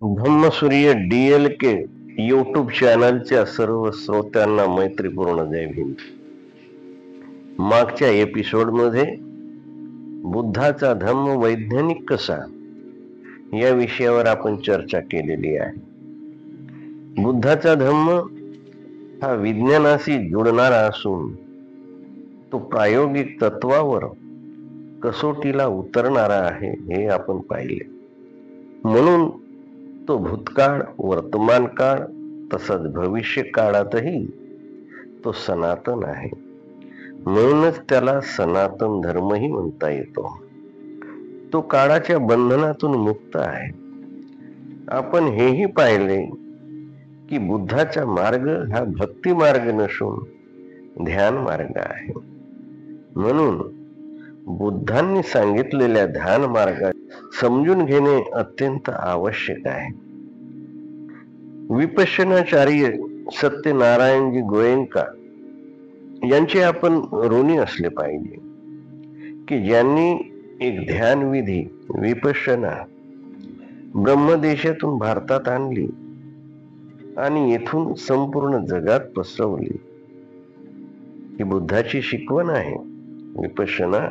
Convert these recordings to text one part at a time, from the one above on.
ब्रह्मसूर्य DLK YouTube चॅनलच्या सर्व श्रोत्यांना मैत्रीपूर्ण जय भीम. मागच्या एपिसोडमध्ये बुद्धाचा धम्म वैज्ञानिक कसा या विषयावर आपण चर्चा केलेली आहे. बुद्धाचा धम्म हा विज्ञानाशी जुळणारा असून तो प्रायोगिक तत्वावर कसोटीला उतरणारा आहे हे आपण पाहिले. म्हणून तो भूतकाळ, वर्तमान काळ तसंच भविष्य काळातही तो सनातन आहे. म्हणूनच त्याला सनातन धर्मही म्हणता येतो. तो काळाच्या बंधनातून मुक्त आहे. आपण हेही पाहिले की बुद्धाचा मार्ग हा भक्ती मार्ग नसून ध्यान मार्ग आहे. म्हणून बुद्धांनी सांगितलेल्या ध्यान मार्गात समजून घेणे अत्यंत आवश्यक आहे. विपश्यनाचार्य सत्यनारायणजी गोयंका यांचे आपण ऋणी असले पाहिजे की ज्यांनी एक ध्यान विधी विपश्यना ब्रह्मदेशातून भारतात आणली आणि येथून संपूर्ण जगात पसरवली. ही बुद्धाची शिकवण आहे. विपश्यना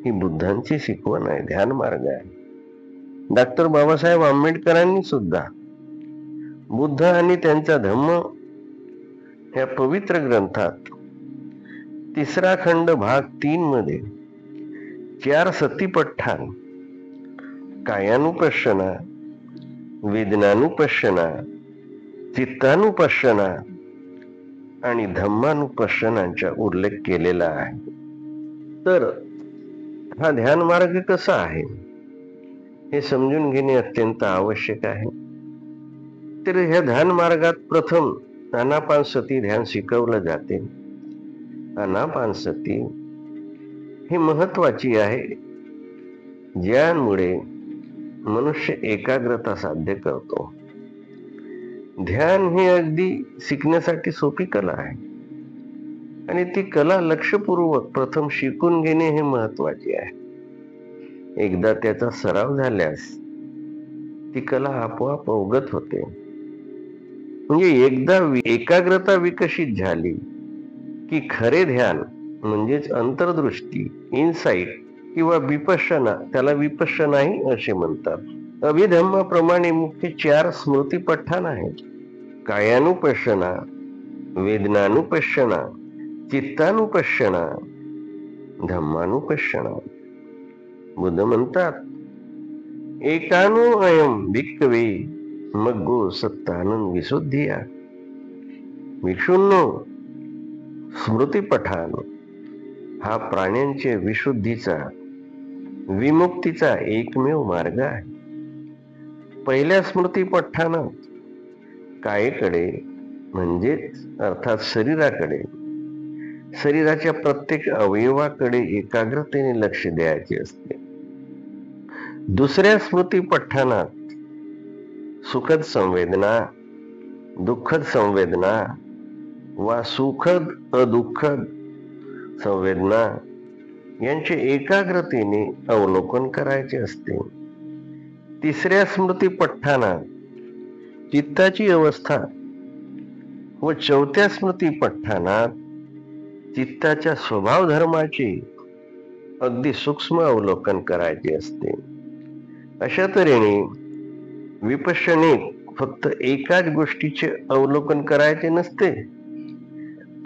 ही बुद्धांची शिकवण आहे, ध्यान मार्ग आहे. डॉक्टर बाबासाहेब आंबेडकरांनी सुद्धा बुद्ध आणि त्यांचा धम्म या पवित्र ग्रंथात 3रा खंड भाग 3 मध्ये 4 सतीपठ्ठान कायानुपश्यना, वेदनानुपश्यना, चित्तानुपश्यना आणि धम्मानुपश्यनांचा उल्लेख केलेला आहे. तर हा ध्यान मार्ग कसा आहे हे समजून घेणे अत्यंत आवश्यक आहे. तर ह्या ध्यान मार्गात प्रथम आनापानसती ध्यान शिकवलं जाते. आनापानसती ही महत्वाची आहे, ज्यामुळे मनुष्य एकाग्रता साध्य करतो. ध्यान ही अगदी शिकण्यासाठी सोपी कला आहे आणि ती कला लक्षपूर्वक प्रथम शिकून घेणे हे महत्वाचे आहे. एकदा त्याचा सराव झाल्यास ती कला आपोआप अवगत होते. म्हणजे एकदा एकाग्रता विकसित झाली की खरे ध्यान म्हणजेच अंतर्दृष्टी, इनसाइट किंवा विपश्यना, त्याला विपश्यनाही असे म्हणतात. अभिधम्माप्रमाणे मुख्य 4 स्मृतिपठ्ठान आहेत. कायानुपश्यना, वेदनानुपश्यना, चित्तानुपश्यना, धम्मानुपश्यना. बुद्ध म्हणतात, एकानो अयम भिक्खवे मग्गो सत्तानन विशुद्धिया. भिक्षूंनो, स्मृतिपठ्ठान हा प्राण्यांच्या विशुद्धीचा, विमुक्तीचा एकमेव मार्ग आहे. पहिल्या स्मृतिपठ्ठानात कायेकडे म्हणजेच अर्थात शरीराकडे, शरीराच्या प्रत्येक अवयवाकडे एकाग्रतेने लक्ष द्यायचे असते. दुसऱ्या स्मृतिपठ्ठानात सुखद संवेदना, दुःखद संवेदना वा सुखद अदुःखद संवेदना यांचे एकाग्रतेने अवलोकन करायचे असते. तिसऱ्या स्मृतिपठ्ठानात चित्ताची अवस्था व चौथ्या स्मृतिपठ्ठानात चित्ताच्या स्वभाव धर्माचे अगदी सूक्ष्म अवलोकन करायचे असते. अशा तऱ्हेने विपश्यनेत फक्त एकाच गोष्टीचे अवलोकन करायचे नसते,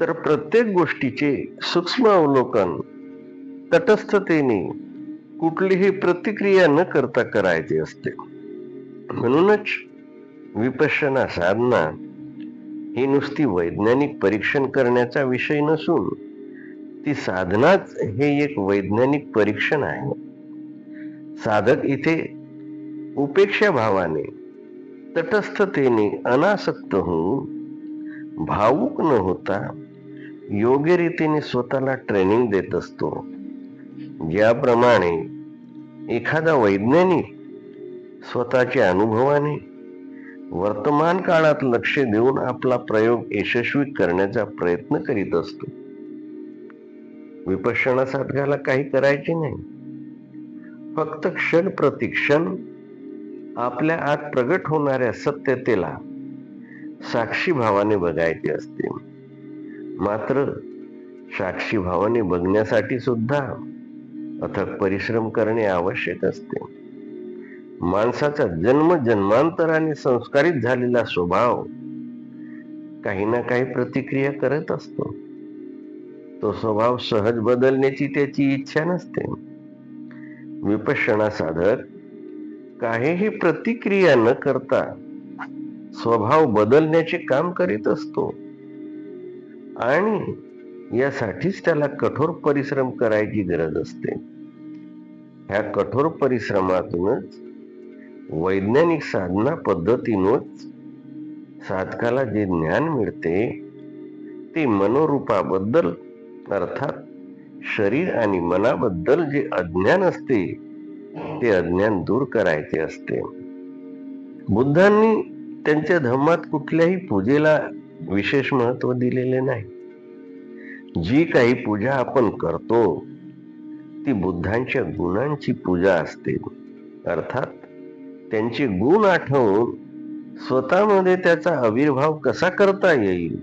तर प्रत्येक गोष्टीचे सूक्ष्म अवलोकन तटस्थतेने कुठलीही प्रतिक्रिया न करता करायचे असते. म्हणूनच विपश्यना साधना ही नुसती वैज्ञानिक परीक्षण करण्याचा विषय नसून ती साधनाच हे एक वैज्ञानिक परीक्षण आहे. साधक इथे उपेक्षा भावाने, तटस्थतेने, अनासक्त होऊन भावुक न होता योग्य रीतीने स्वतःला ट्रेनिंग देत असतो. ज्याप्रमाणे एखादा वैज्ञानिक स्वतःच्या अनुभवाने वर्तमान काळात लक्ष देऊन आपला प्रयोग यशस्वी करण्याचा प्रयत्न करीत असतो. विपश्यना साधकाला काही करायचे नाही, फक्त क्षण प्रतिक्षण आपल्या आत प्रगट होणाऱ्या सत्यतेला साक्षी भावाने बघायचे असते. मात्र साक्षी भावाने बघण्यासाठी सुद्धा अथक परिश्रम करणे आवश्यक असते. माणसाचा जन्मांतराने संस्कारित झालेला स्वभाव काही ना काही प्रतिक्रिया करत असतो. तो स्वभाव सहज बदलण्याची त्याची इच्छा नसते. विपश्यना साधक काहीही प्रतिक्रिया न करता स्वभाव बदलण्याचे काम करीत असतो आणि यासाठीच त्याला कठोर परिश्रम करायची गरज असते. ह्या कठोर परिश्रमातूनच वैज्ञानिक साधना पद्धतीनच साधकाला जे ज्ञान मिळते ते मनोरूपाबद्दल अर्थात शरीर आणि मनाबद्दल जे अज्ञान असते ते अज्ञान दूर करायचे असते. बुद्धांनी त्यांच्या धम्मात कुठल्याही पूजेला विशेष महत्व दिलेले नाही. जी काही पूजा आपण करतो ती बुद्धांच्या गुणांची पूजा असते. अर्थात त्यांचे गुण आठवून स्वतःमध्ये त्याचा आविर्भाव कसा करता येईल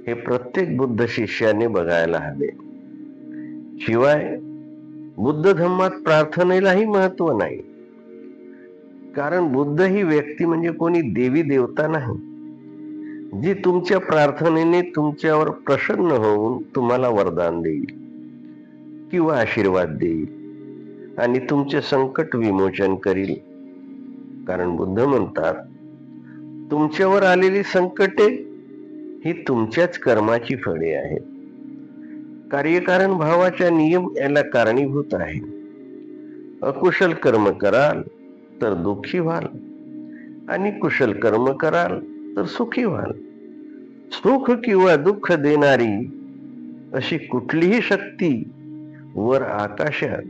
हे प्रत्येक बुद्ध शिष्याने बघायला हवे. शिवाय बुद्ध धम्मात प्रार्थनेलाही महत्व नाही. कारण बुद्ध ही व्यक्ती म्हणजे कोणी देवी देवता नाही, जी तुमच्या प्रार्थनेने तुमच्यावर प्रसन्न होऊन तुम्हाला वरदान देईल किंवा आशीर्वाद देईल आणि तुमचे संकट विमोचन करील. कारण बुद्ध म्हणतात, तुमच्यावर आलेली संकटे ही तुमच्याच कर्माची फळे आहेत. कार्यकारण भावाचा नियम याला कारणीभूत आहे. अकुशल कर्म कराल तर दुःखी व्हाल आणि कुशल कर्म कराल तर सुखी व्हाल. सुख किंवा दुःख देणारी अशी कुठलीही शक्ती वर आकाशात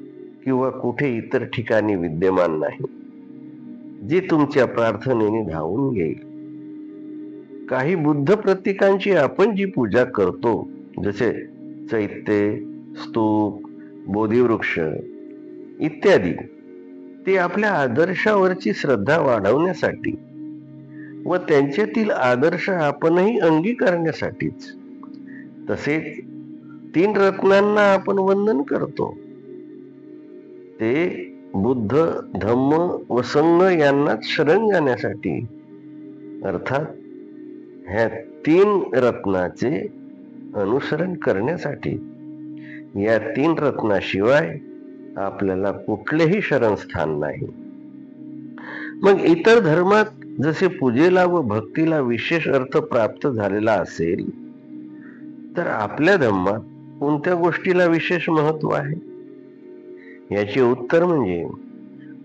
किंवा कुठे इतर ठिकाणी विद्यमान नाही, जी तुमच्या प्रार्थनेने धावून घेईल. काही बुद्ध प्रतीकांची आपण जी पूजा करतो, जसे चैत्य, स्तूप, बोधिवृक्ष इत्यादी, ते आपल्या आदर्शावरची श्रद्धा वाढवण्यासाठी व त्यांच्यातील आदर्श आपणही अंगीकारण्यासाठीच. तसेच 3 रत्नांना आपण वंदन करतो, ते बुद्ध, धम्म व संघ यांनाच शरण जाण्यासाठी. अर्थात ह्या 3 रत्नाचे अनुसरण करण्यासाठी. या 3 रत्नाशिवाय आपल्याला कुठलेही शरणस्थान नाही. मग इतर धर्मात जसे पूजेला व भक्तीला विशेष अर्थ प्राप्त झालेला असेल, तर आपल्या धम्मात कोणत्या गोष्टीला विशेष महत्व आहे? याचे उत्तर म्हणजे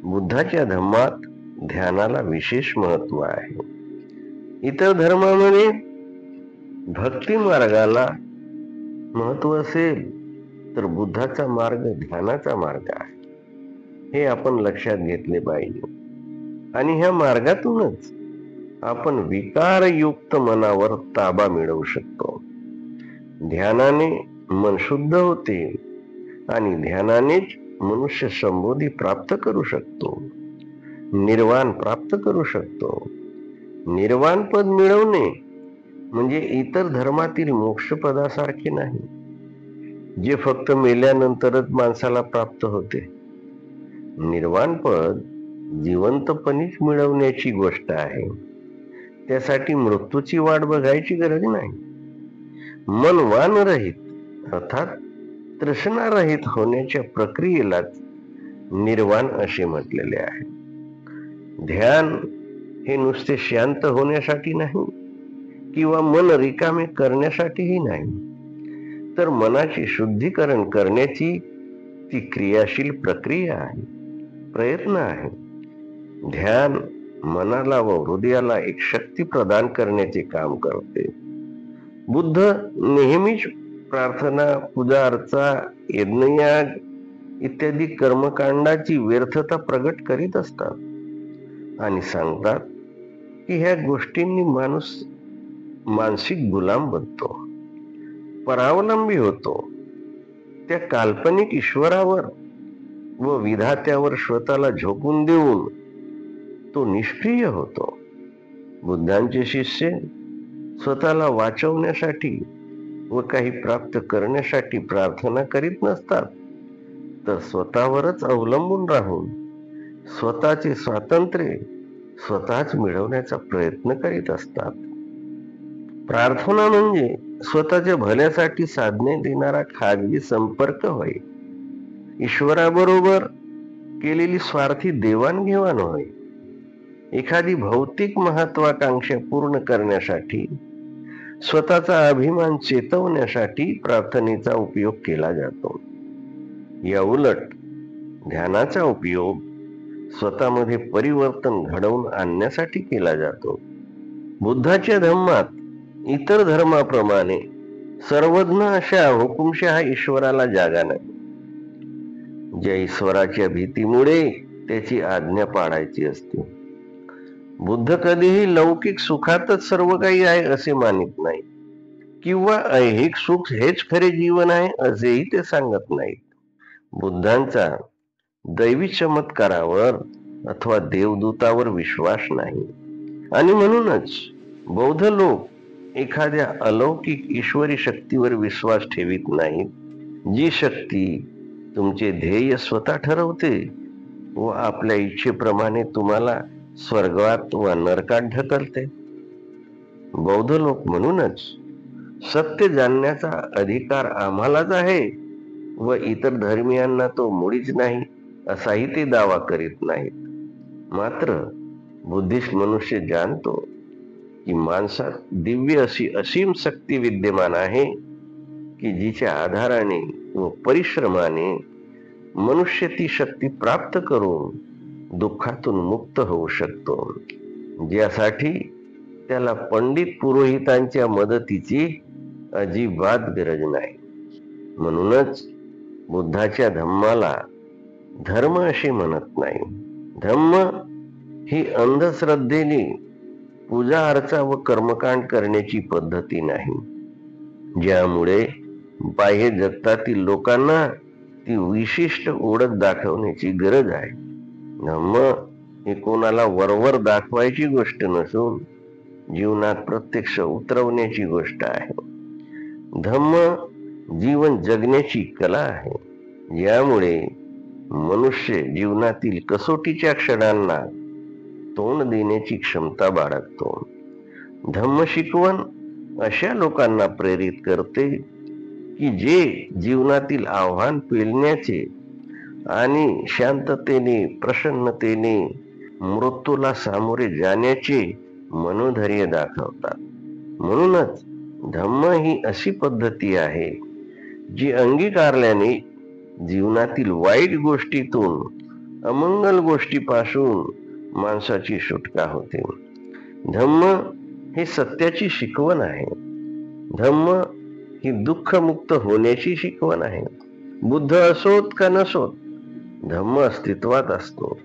बुद्धाच्या धम्मात ध्यानाला विशेष महत्व आहे. इतर धर्मामध्ये भक्ती मार्गाला महत्व असेल तर बुद्धाचा मार्ग ध्यानाचा मार्ग आहे. हे आपण लक्षात घेतले पाहिजे. आणि ह्या मार्गातूनच आपण विकारयुक्त मनावर ताबा मिळवू शकतो. ध्यानाने मन शुद्ध होते आणि ध्यानानेच मनुष्य संबोधी प्राप्त करू शकतो, निर्वाण प्राप्त करू शकतो. निर्वाण पद मिळवणे म्हणजे इतर धर्मातील मोक्षपदासारखे नाही, जे फक्त मेल्यानंतरच माणसाला प्राप्त होते. निर्वाण पद जिवंतपणीच मिळवण्याची गोष्ट आहे. त्यासाठी मृत्यूची वाट बघायची गरज नाही. मन वानरहित अर्थात तृष्णारहित होण्याच्या प्रक्रियेलाच निर्वाण असे म्हटलेले आहे. ध्यान हे नुसते शांत होण्यासाठी नाही किंवा मन रिकामे करण्यासाठीही नाही, तर मनाचे शुद्धीकरण करण्याची ती क्रियाशील प्रक्रिया आहे, प्रयत्न आहे. ध्यान मनाला व हृदयाला एक शक्ती प्रदान करण्याचे काम करते. बुद्ध नेहमीच प्रार्थना, पूजा अर्चा, यज्ञयाग इत्यादी कर्मकांडाची व्यर्थता प्रगट करीत असतात आणि सांगतात की ह्या गोष्टींनी माणूस मानसिक गुलाम बनतो, परावलंबी होतो. त्या काल्पनिक ईश्वरावर व विधात्यावर स्वतःला झोकून देऊन तो निष्क्रिय होतो. बुद्धांचे शिष्य स्वतःला वाचवण्यासाठी व काही प्राप्त करण्यासाठी प्रार्थना करीत नसतात, तर स्वतःवरच अवलंबून राहून स्वतःचे स्वातंत्र्य स्वतःच मिळवण्याचा प्रयत्न करीत असतात. प्रार्थना म्हणजे स्वतःच्या भल्यासाठी साधण्यात येणारा खाजगी संपर्क होय. ईश्वराबरोबर केलेली स्वार्थी देवाणघेवाण होय. एखादी भौतिक महत्वाकांक्षा पूर्ण करण्यासाठी, स्वतःचा अभिमान चेतवण्यासाठी प्रार्थनेचा उपयोग केला जातो. या उलट ध्यानाचा उपयोग स्वतःमध्ये परिवर्तन घडवून आणण्यासाठी केला जातो. बुद्धाच्या धम्मात इतर धर्माप्रमाणे सर्वज्ञ अशा हुकुमशहा ईश्वराला जागा नाही. ज्या ईश्वराच्या भीतीमुळे त्याची आज्ञा पाळायची असते. बुद्ध कधीही लौकिक सुखातच सर्व काही आहे असे मानित नाही, किंवा ऐहिक सुख हेच खरे जीवन आहे असेही ते सांगत नाहीत. बुद्धांचा दैवी चमत्कारावर अथवा देवदूतावर विश्वास नाही, आणि म्हणूनच बौद्ध लोक एखाद्या अलौकिक ईश्वरी शक्तीवर विश्वास ठेवीत नाहीत, जी शक्ती तुमचे ध्येय स्वतः ठरवते व आपल्या इच्छेप्रमाणे तुम्हाला स्वर्गात व नरकात ढकलते. बौद्ध लोक म्हणूनच सत्य जाणण्याचा अधिकार आम्हालाच आहे व इतर धर्मियांना तो मुळीच नाही असाही ते दावा करीत नाहीत. मात्र बुद्धिस्ट मनुष्य जाणतो की माणसात दिव्य अशी असीम शक्ती विद्यमान आहे की जिच्या आधाराने व परिश्रमाने मनुष्य ती शक्ती प्राप्त करून दुःखातून मुक्त होऊ शकतो, ज्यासाठी त्याला पंडित पुरोहितांच्या मदतीची अजिबात गरज नाही. म्हणूनच बुद्धाच्या धम्माला धर्म असे म्हणत नाही. धम्म ही अंधश्रद्धेने पूजा अर्चा व कर्मकांड करण्याची पद्धती नाही, ज्यामुळे बाह्य जगतातील लोकांना ती विशिष्ट ओळख दाखवण्याची गरज आहे. धम्म ही कोणाला वरवर दाखवायची गोष्ट नसून जीवनात प्रत्यक्ष उतरवण्याची गोष्ट आहे. धम्म जीवन जगण्याची कला आहे, यामुळे मनुष्य जीवनातील कसोटीच्या क्षणांना तोंड देण्याची क्षमता बाळगतो. धम्म शिकवण अशा लोकांना प्रेरित करते की जे जीवनातील आव्हान पेलण्याचे आणि शांततेने प्रसन्नतेने मृत्यूला सामोरे जाण्याचे मनोधैर्य दाखवतात. म्हणूनच धम्म ही अशी पद्धती आहे जी अंगीकारल्याने जीवनातील वाईट गोष्टीतून अमंगल गोष्टीपासून माणसाची सुटका होते. धम्म ही सत्याची शिकवण आहे. धम्म ही दुःखमुक्त होण्याची शिकवण आहे. बुद्ध असोत का नसोत, धम्म अस्तित्वात असतो.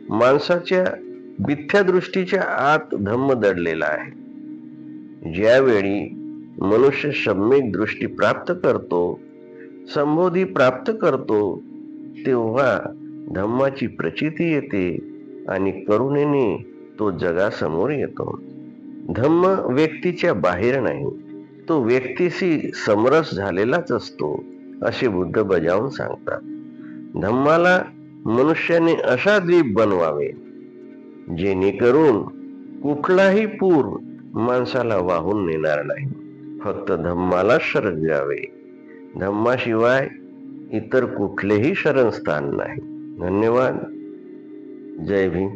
माणसाच्या मिथ्या दृष्टीच्या आत धम्म दडलेला आहे. ज्यावेळी मनुष्य सम्यक दृष्टी प्राप्त करतो, संबोधी प्राप्त करतो, तेव्हा धम्माची प्रचिती येते आणि करुणेने तो जगासमोर येतो. धम्म व्यक्तीच्या बाहेर नाही, तो व्यक्तीशी समरस झालेलाच असतो असे बुद्ध बजावून सांगतात. धम्माला मनुष्याने असा द्वीप बनवावे जेणेकरून कुठलाही पूर माणसाला वाहून नेणार नाही. फक्त धम्माला शरण जावे. धम्माशिवाय इतर कुठलेही शरणस्थान नाही. धन्यवाद. जय भीम.